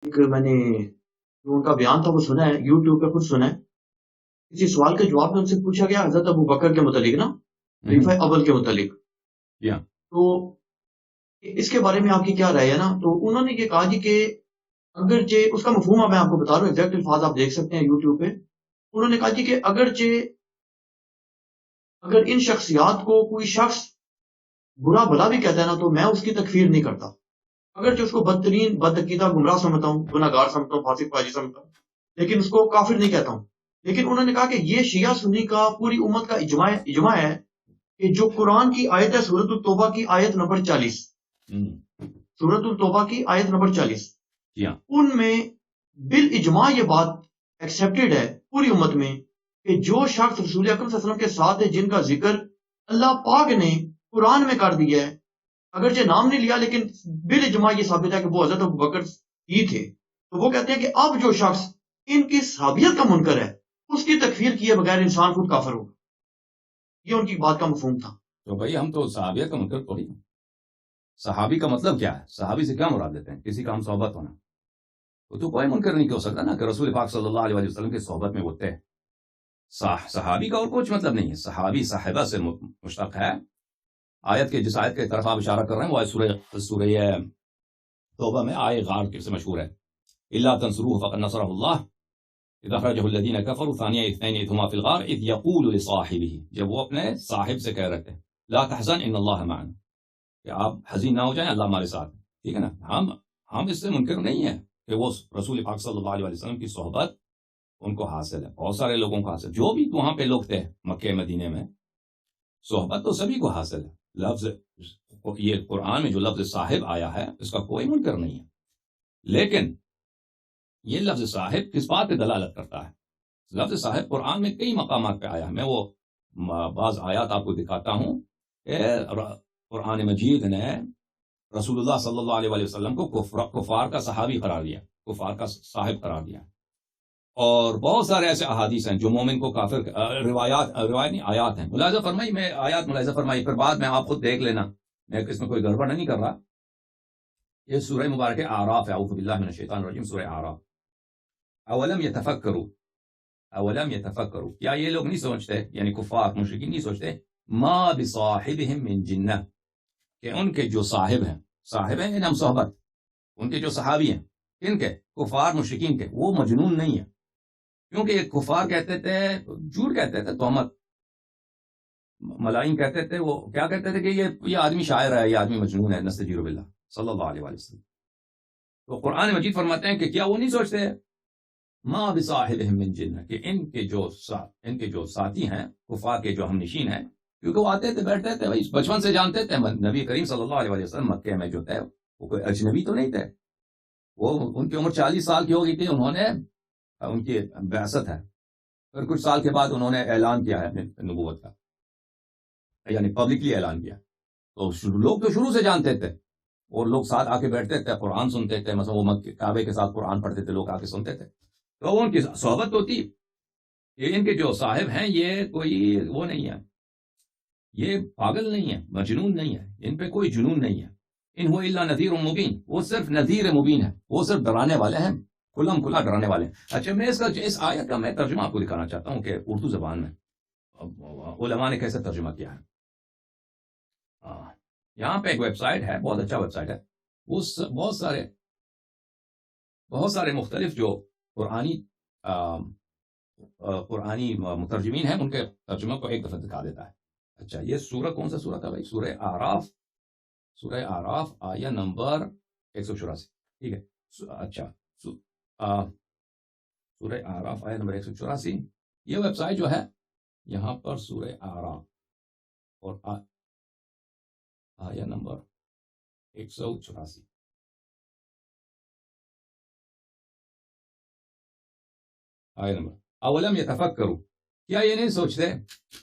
ایک میں نے جو ان کا بیان تھا وہ سنا ہے، یوٹیوب پہ خود سنا ہے. کسی سوال کے جواب میں ان سے پوچھا گیا حضرت ابو بکر کے متعلق نا، خلیفہ اول کے متعلق. تو اس کے بارے میں آپ کی کیا رائے ہے نا؟ تو انہوں نے یہ کہا جی کہ اگرچہ اس کا مفہوم میں آپ کو بتا رہا ہوں، ایگزیکٹ الفاظ آپ دیکھ سکتے ہیں یوٹیوب پہ. انہوں نے کہا جی کہ اگر ان شخصیات کو کوئی شخص برا بھلا بھی کہتا ہے نا تو میں اس کی تکفیر نہیں کرتا، اگرچہ اس کو بدترین بدعقیدہ گمراہ سمجھتا ہوں، گناہ گار سمجھتا ہوں، فاسق فاجر سمجھتا ہوں، لیکن اس کو کافر نہیں کہتا ہوں. لیکن انہوں نے کہا کہ یہ شیعہ سنی کا پوری امت کا اجماع ہے کہ جو قرآن کی آیت ہے سورۃ التوبہ کی آیت نمبر 40، سورۃ التوبہ کی آیت نمبر 40، ان میں بالاجماع یہ بات ایکسیپٹڈ ہے پوری امت میں کہ جو شخص رسول اکرم صلی اللہ علیہ وسلم کے ساتھ ہے، جن کا ذکر اللہ پاک نے قرآن میں کر دیا ہے، اگرچہ نام نہیں لیا لیکن بالاجماع یہ ثابت ہے کہ وہ حضرت ابوبکر ہی تھے. تو وہ کہتے ہیں کہ اب جو شخص ان کی صحابیت کا منکر ہے اس کی تکفیر کیے بغیر انسان خود کافر ہوگا. یہ ان کی بات کا مفہوم تھا. تو بھائی ہم تو صحابیت کا منکر تھوڑی ہیں. صحابی کا مطلب کیا ہے؟ صحابی سے کیا مراد لیتے ہیں؟ کسی کا ہم صحبت ہونا. تو کوئی منکر نہیں ہو سکتا نا کہ رسول پاک صلی اللہ علیہ وسلم کی صحبت میں وہ تھے. صحابی کا اور کچھ مطلب نہیں ہے. صحابی صاحبہ سے مشتق ہے. آیت کے جس آیت کے طرف آپ اشارہ کر رہے ہیں وہ سورہ توبہ میں آئے غار سے مشہور ہے. الا تنصروه فقد نصره الله اذ اخرجه الذين كفروا ثاني اثنين اذ هما في الغار اذ يقول لصاحبه، جب وہ اپنے صاحب سے کہہ رہے تھے لا تحزن ان الله معنا، کہ آپ حزین نہ ہو جائیں، اللہ ہمارے ساتھ. ٹھیک ہے نا. ہم اس سے منکر نہیں ہیں کہ وہ رسول پاک صلی اللہ علیہ وسلم کی صحبت ان کو حاصل ہے. بہت سارے لوگوں کو حاصل، جو بھی وہاں پہ لوگ تھے مکہ مدینے میں، صحبت تو سبھی کو حاصل ہے. لفظ یہ قرآن میں جو لفظ صاحب آیا ہے اس کا کوئی منکر نہیں ہے. لیکن یہ لفظ صاحب کس بات پہ دلالت کرتا ہے؟ لفظ صاحب قرآن میں کئی مقامات پہ آیا ہے. میں وہ بعض آیات آپ کو دکھاتا ہوں کہ قرآن مجید نے رسول اللہ صلی اللہ علیہ وسلم کو کفار کا صحابی قرار دیا، کفار کا صاحب قرار دیا. اور بہت سارے ایسے احادیث ہیں جو مومن کو کافر، روایت نہیں آیات ہیں. ملاحظہ فرمائی، میں آیات ملاحظہ فرمائی، پھر بعد میں آپ خود دیکھ لینا، میں اس میں کوئی گڑبڑ نہیں کر رہا. یہ سورہ مبارک اعراف ہے. اعوذ باللہ من الشیطان الرجیم. سورہ اعراف. اولم یتفکروا، کیا یہ لوگ نہیں سوچتے، یعنی کفار مشرکین نہیں سوچتے، ما بصاحبہم من جنہ، کہ ان کے جو صاحب ہیں یعنی ہم صحبت، ان کے جو صحابی ہیں، ان کے کفار مشرکین کے، وہ مجنون نہیں ہے. کیونکہ یہ کفار کہتے تھے، جھوٹ کہتے تھے، تہمت، ملائن کہتے تھے، وہ کیا کہتے تھے کہ یہ آدمی شاعر ہے، یہ آدمی مجنون ہے، نستجیر باللہ صلی اللہ علیہ وسلم. تو قرآن مجید فرماتے ہیں کہ کیا وہ نہیں سوچتے ما بصاحبہم من جنہ، کہ ان کے جو ساتھی ہیں کفار کے، جو ہم نشین ہیں، کیونکہ وہ آتے تھے بیٹھتے تھے، بھائی بچپن سے جانتے تھے نبی کریم صلی اللہ علیہ وسلم مکہ میں جو تھے وہ کوئی اجنبی تو نہیں تھے. وہ ان کی عمر 40 سال کی ہو گئی تھی، انہوں نے، ان کی بعثت ہے، پھر کچھ سال کے بعد انہوں نے اعلان کیا ہے اپنے نبوت کا، یعنی پبلکلی اعلان کیا. تو لوگ تو شروع سے جانتے تھے، اور لوگ ساتھ آ کے بیٹھتے تھے، قرآن سنتے تھے، مثلا وہ کعبے کے ساتھ قرآن پڑھتے تھے، لوگ آ کے سنتے تھے. تو ان کی صحبت ہوتی. یہ ان کے جو صاحب ہیں یہ کوئی وہ نہیں ہے، یہ پاگل نہیں ہے، مجنون نہیں ہے، ان پہ کوئی جنون نہیں ہے. ان هو الا نذیر مبین، وہ صرف نذیر مبین ہے، وہ صرف ڈرانے والے ہیں، کھلم کھلا ڈرانے والے ہیں. اچھا، میں اس آیت کا میں ترجمہ آپ کو دکھانا چاہتا ہوں کہ اردو زبان میں علماء نے کیسے ترجمہ کیا ہے. یہاں پہ ایک ویب سائٹ ہے، بہت اچھا ویب سائٹ ہے، بہت سارے مختلف جو قرآنی مترجمین ہیں، ان کے ترجمہ کو ایک دفعہ دکھا دیتا ہے. اچھا، یہ سورہ کون سا سورہ تھا بھائی؟ سورہ اعراف آیہ نمبر 184. ٹھیک ہے. اچھا، سورہ اعراف آیہ نمبر 184. یہ ویب سائٹ جو ہے یہاں پر سورہ اعراف اور آیہ نمبر 184. آیہ نمبر اولم یتفکروا، کیا یہ نہیں سوچتے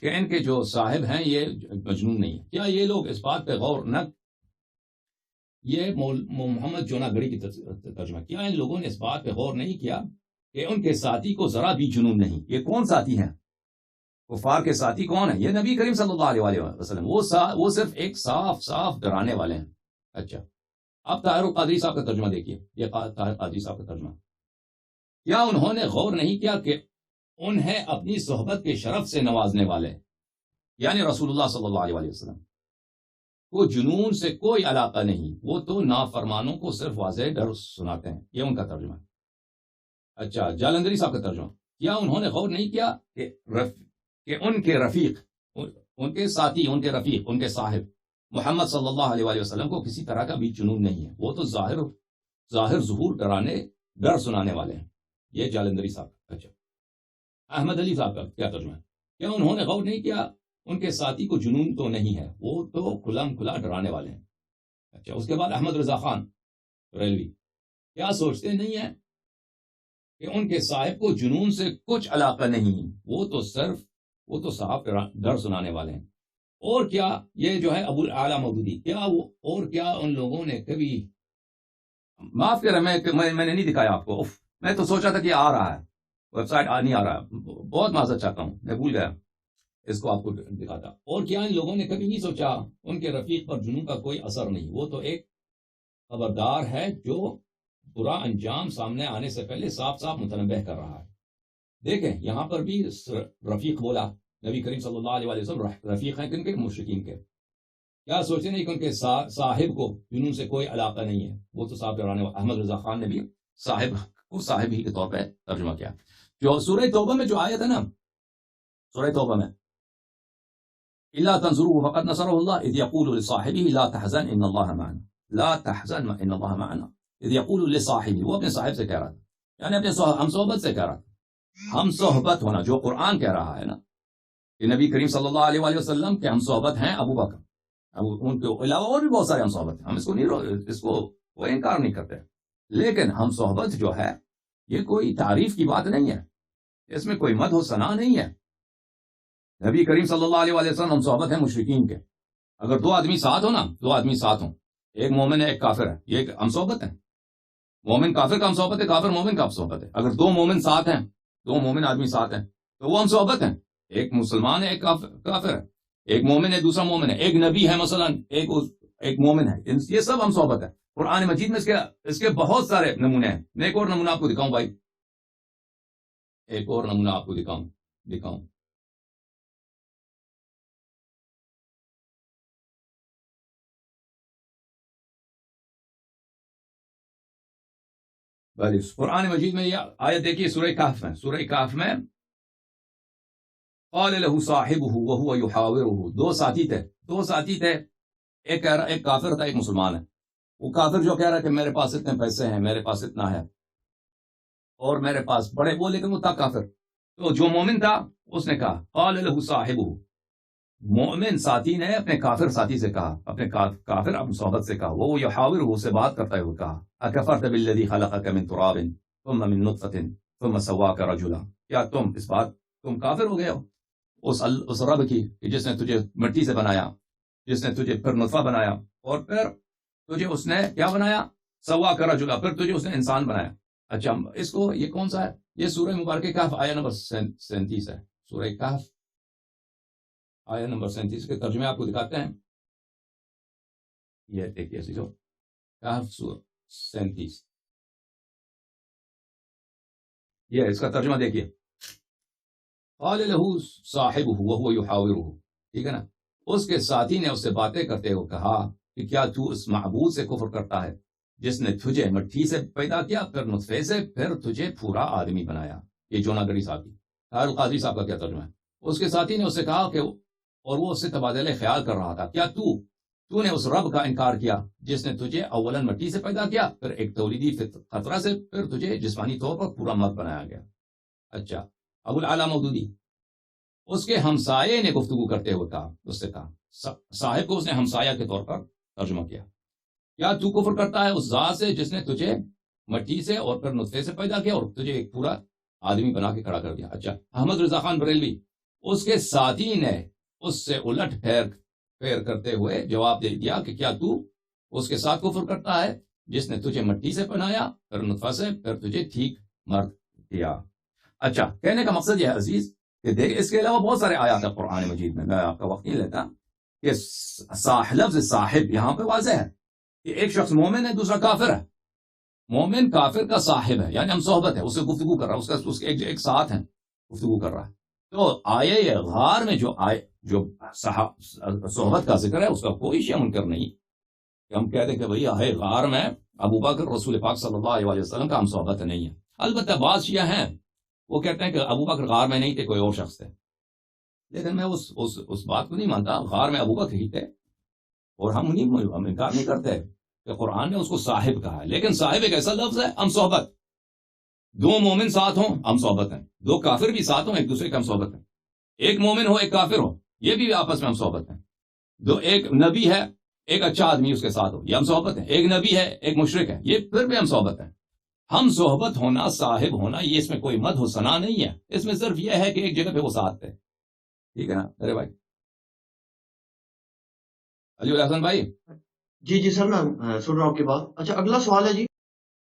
کہ ان کے جو صاحب ہیں یہ مجنون نہیں ہے؟ کیا یہ لوگ اس بات پہ غور نہ، یہ محمد جونا گڑی کی ترجمہ، کیا ان لوگوں نے اس بات پہ غور نہیں کیا کہ ان کے ساتھی کو ذرا بھی جنون نہیں؟ یہ کون ساتھی ہیں؟ کفار کے ساتھی کون ہیں؟ یہ نبی کریم صلی اللہ علیہ وسلم. وہ صرف ایک صاف ڈرانے والے ہیں. اچھا، اب طاہر القادری صاحب کا ترجمہ دیکھیے، یہ طاہر قادری صاحب کا ترجمہ. کیا انہوں نے غور نہیں کیا کہ انہیں اپنی صحبت کے شرف سے نوازنے والے یعنی رسول اللہ صلی اللہ علیہ وسلم کو جنون سے کوئی علاقہ نہیں، وہ تو نافرمانوں کو صرف واضح ڈر سناتے ہیں. یہ ان کا ترجمہ. اچھا، جالندری صاحب کا ترجمہ. کیا انہوں نے غور نہیں کیا کہ ان کے رفیق، ان کے ساتھی، ان کے رفیق، ان کے صاحب محمد صلی اللہ علیہ وسلم کو کسی طرح کا بھی جنون نہیں ہے، وہ تو ظاہر ظہور ڈر سنانے والے ہیں. یہ جالندری صاحب. اچھا، احمد علی صاحب کا کیا ترجمہ ہے؟ کیا انہوں نے غور نہیں کیا ان کے ساتھی کو جنون تو نہیں ہے، وہ تو کھلم کھلا ڈرانے والے ہیں. اچھا، اس کے بعد احمد رضا خان ریلوی. کیا سوچتے نہیں ہیں کہ ان کے صاحب کو جنون سے کچھ علاقہ نہیں، وہ تو صاحب ڈر سنانے والے ہیں. اور کیا یہ جو ہے ابو الاعلیٰ مودودی، اور کیا ان لوگوں نے کبھی، معاف کریں میں نے نہیں دکھایا آپ کو، میں تو سوچا تھا کہ آ رہا ہے، ویب سائٹ نہیں آ رہا ہے، بہت معذرت چاہتا ہوں، میں بھول گیا اس کو آپ کو دکھاتا. اور کیا ان لوگوں نے کبھی نہیں سوچا ان کے رفیق پر جنون کا کوئی اثر نہیں، وہ تو ایک خبردار ہے جو برا انجام سامنے آنے سے پہلے صاف صاف متنبہ کر رہا ہے. دیکھیں یہاں پر بھی رفیق بولا، نبی کریم صلی اللہ علیہ وسلم رفیق ہیں کن کے؟ مشرکین کے. کیا سوچتے نہیں کہ ان کے صاحب کو جنون سے کوئی علاقہ نہیں ہے، وہ تو صاحب ڈرانے والے. احمد رضا خان نے بھی صاحب کو صاحب ہی کے طور پہ ترجمہ کیا. جو سورہ توبہ میں جو آیت ہے نا، سورہ توبہ میں الا تنصروه فقد نصره الله اذ يقول لصاحبه لا تحزن ان الله معنا، لا تحزن ان الله معنا، اذ يقول لصاحبه، وہ اپنے صاحب سے کہہ رہا تھا، یعنی اپنے ہم صحبت سے کہہ رہا تھا. ہم صحبت ہونا جو قرآن کہہ رہا ہے نا کہ نبی کریم صلی اللہ علیہ وسلم کے ہم صحبت ہیں ابو بکر، ان کے علاوہ اور بھی بہت سارے ہم صحبت ہیں، ہم اس کو کوئی انکار نہیں کرتے. لیکن ہم صحبت جو ہے یہ کوئی تعریف کی بات نہیں ہے، اس میں کوئی مدح و ثنا نہیں ہے. نبی کریم صلی اللہ علیہ وسلم ہم صحبت ہیں مشرکین کے. اگر دو آدمی ساتھ ہو نا، دو آدمی ساتھ ہوں، ایک مومن ہے ایک کافر ہے، یہ ہم صحبت ہیں. مومن کافر کا ہم صحبت ہے، کافر مومن کا ہم صحبت ہے. اگر دو مومن ساتھ ہیں، دو مومن آدمی ساتھ ہیں تو وہ ہم صحبت ہیں. ایک مسلمان ہے ایک کافر ہے، ایک مومن ہے دوسرا مومن ہے، ایک نبی ہے مثلا ایک مومن ہے، یہ سب ہم صحبت ہے. قرآن مجید میں اس کے بہت سارے نمونے ہیں. میں ایک اور نمونہ آپ کو دکھاؤں بھائی، ایک اور نمونہ آپ کو دکھاؤں. قرآن مجید میں یہ آیت دیکھیے سورہ کہف میں قال له صاحبه وهو يحاوره، دو ساتھی تھے، ایک کافر تھا ایک مسلمان ہے. وہ کافر جو کہہ رہا ہے کہ میرے پاس اتنے پیسے ہیں، میرے پاس اتنا ہے، اور میرے پاس بڑے، وہ لیکن وہ تھا کافر. تو جو مومن تھا اس نے کہا قال له صاحبه، مومن ساتھی نے اپنے کافر ساتھی سے کہا، اپنے کافر اپنی صحبت سے کہا، وہ یحاورہ سے بات کرتا ہوئے کہا اکفرت بالذی خلقک من تراب ثم من نطفۃ ثم سواک رجلا، کیا تم کافر ہو گئے ہو اس رب کی کہ جس نے تجھے مٹی سے بنایا، جس نے تجھے پھر نطفہ بنایا، اور پھر تجھے اس نے کیا بنایا؟ سواک رجلا، پھر تجھے اس نے انسان بنایا. اچھا، اس کو یہ کون سا ہے؟ یہ سورہ مبارکہ کہف آیہ نمبر 37 ہے. سورہ کہف آیہ نمبر 37 کے ترجمے آپ کو دکھاتے ہیں. یہ دیکھیے کہف 37، یہ اس کا ترجمہ دیکھیے. قال له صاحبه وهو يحاوره، ٹھیک ہے نا. اس کے ساتھی نے اس سے باتیں کرتے ہوئے کہا کہ کیا تو اس معبود سے کفر کرتا ہے جس نے تجھے مٹی سے پیدا کیا، پھر نطفے سے، پھر تجھے پورا آدمی بنایا. یہ جوناگری صاحب کی. القاضی صاحب کا کیا ترجمہ ہے؟ اس کے ساتھی نے اس سے کہا کہ، اور وہ اس سے تبادلہ خیال کر رہا تھا، کیا تو نے اس رب کا انکار کیا جس نے تجھے اولاً مٹی سے پیدا کیا، پھر ایک تولیدی خطرہ سے، پھر تجھے جسمانی طور پر پورا مرد بنایا گیا. اچھا، ابو الاعلیٰ مودودی، اس کے ہمسائے نے گفتگو کرتے ہوئے کہا، اس سے کہا، صاحب کو اس نے ہمسایہ کے طور پر ترجمہ کیا، کیا تو کفر کرتا ہے اس ذات سے جس نے تجھے مٹی سے اور پھر نطفے سے پیدا کیا اور تجھے ایک پورا آدمی بنا کے کھڑا کر دیا. اچھا، احمد رضا خان بریلوی، اس کے ساتھی نے اس سے الٹ پھیر کرتے ہوئے جواب دے دیا کہ کیا تو اس کے ساتھ کفر کرتا ہے جس نے تجھے مٹی سے بنایا، پھر نطفہ سے، پھر تجھے ٹھیک مرد کیا. اچھا، کہنے کا مقصد یہ ہے عزیز کہ دیکھ، اس کے علاوہ بہت سارے آیات ہیں قرآن مجید میں آپ کا وقت نہیں لیتا، کہ لفظ صاحب یہاں پہ واضح ہے کہ ایک شخص مومن ہے دوسرا کافر ہے. مومن کافر کا صاحب ہے، یعنی ہم صحبت ہے، اس سے گفتگو کر رہا ہے، اس کے ایک ساتھ ہیں، گفتگو کر رہا ہے. تو آئے غار میں جو صحبت کا ذکر ہے اس کا کوئی شیء منکر نہیں کہ ہم کہتے ہیں کہ بھئی آئے غار میں ابو بکر رسول پاک صلی اللہ علیہ وسلم کا ہم صحبت نہیں ہے. البتہ بعض شیعہ ہیں وہ کہتے ہیں کہ ابو بکر غار میں نہیں تھے، کوئی اور شخص تھے، لیکن میں اس بات کو نہیں مانتا. غار میں ابو بکر ہی تھے، اور ہم انکار نہیں کرتے کہ قرآن نے اس کو صاحب کہا ہے، لیکن صاحب ایک ایسا لفظ ہے، ہم صحبت. دو مومن ساتھ ہوں ہم صحبت ہیں، دو کافر بھی ساتھ ہوں ایک دوسرے کا ہم صحبت ہیں. ایک مومن ہو ایک کافر ہو یہ بھی آپس میں ہم صحبت ہیں. ایک نبی ہے ایک اچھا آدمی اس کے ساتھ ہو یہ ہم صحبت ہیں. ایک نبی ہے ایک مشرک ہے یہ پھر بھی ہم صحبت ہیں. ہم صحبت ہونا صاحب ہونا یہ اس میں کوئی مدح و ثنا نہیں ہے، اس میں صرف یہ ہے کہ ایک جگہ پہ وہ ساتھ تھے. ٹھیک ہے نا ارے بھائی علی الحسن بھائی؟ جی سر میں سن رہا ہوں آپ کی بات. اچھا اگلا سوال ہے جی